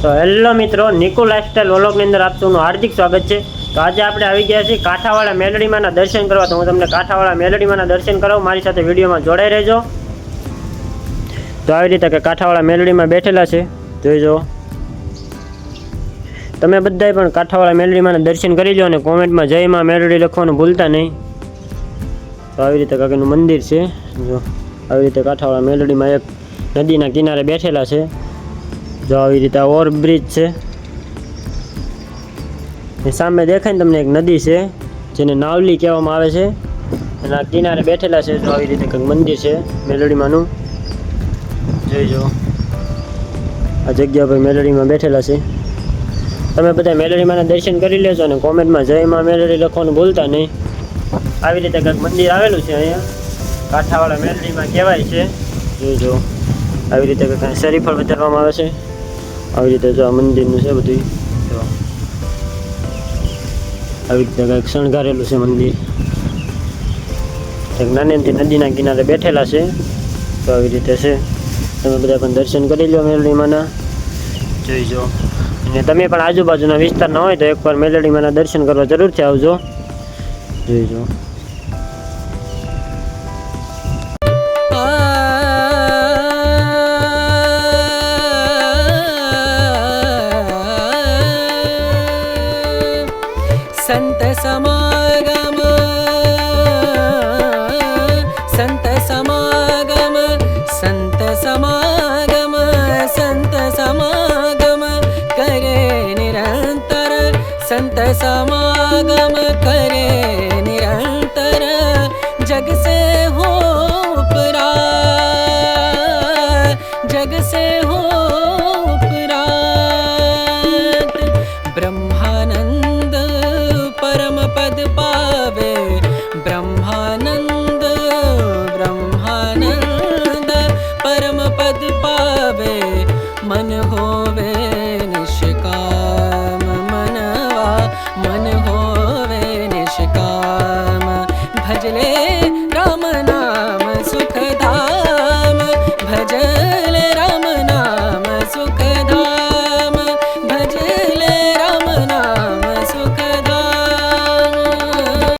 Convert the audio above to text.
તો હેલો મિત્રો, નિકુ લાઇફસ્ટાઇલ વ્લોગની અંદર આપ સૌનું હાર્દિક સ્વાગત છે। તો આજે આપણે આવી ગયા છીએ કાંઠાવાળા મેલડીમાંના દર્શન કરવા। તો હું તમને કાંઠાવાળા મેલડીમાંના દર્શન કરાવું, મારી સાથે વિડીયોમાં જોડાઈ રહેજો। તો આવી રીતે કે કાંઠાવાળા મેલડીમાં બેઠેલા છે, જોઈ જો। તમે બધાય પણ કાંઠાવાળા મેલડીમાંના દર્શન કરી લો અને કોમેન્ટમાં જય માં મેલડી લખવાનું ભૂલતા નહીં। તો આવી રીતે કાંઈનું મંદિર છે, જો આવી રીતે કાંઠાવાળા મેલડીમાં એક નદીના કિનારે બેઠેલા છે। જો આવી રીતે ઓવરબ્રિજ છે, સામે દેખાય ને તમને એક નદી છે જેને નાવલી કહેવામાં આવે છે, અને આ કિનારે બેઠેલા છે। જો આવી રીતે કંઈક મંદિર છે મેલડીમાંનું, જોઈજો। આ જગ્યા પર મેલડીમાં બેઠેલા છે। તમે બધા મેલડીમાંના દર્શન કરી લેજો અને કોમેન્ટમાં જય માં મેલડી લખવાનું ભૂલતા નહીં। આવી રીતે કંઈક મંદિર આવેલું છે અહીંયા કાંઠાવાળા મેલડીમાં કહેવાય છે, જોઈજો। આવી રીતે કંઈક શરીફળ વધારવામાં આવે છે, આવી રીતે જો આ મંદિરનું છે બધું, જો આવી રીતે કંઈક શણગારેલું છે મંદિર। એક નાનેથી નદીના કિનારે બેઠેલા છે, તો આવી રીતે છે। તમે બધા પણ દર્શન કરી લો મેલડીમાંના, જોઈજો। અને તમે પણ આજુબાજુના વિસ્તારના હોય તો એકવાર મેલડીમાંના દર્શન કરવા જરૂરથી આવજો, જોઈજો। संत समागम संत समागम संत समागम संत समागम करे निरंतर संत समागम करे निरंतर जग से हो उपरात जग से हो उपरात ब्रह्मानंद परम पद पावे ब्रह्मानंद ब्रह्मानंद परम पद पावे मन होवे निष्काम मनवा मन होवे निष्काम भजले राम नाम सुखधाम भज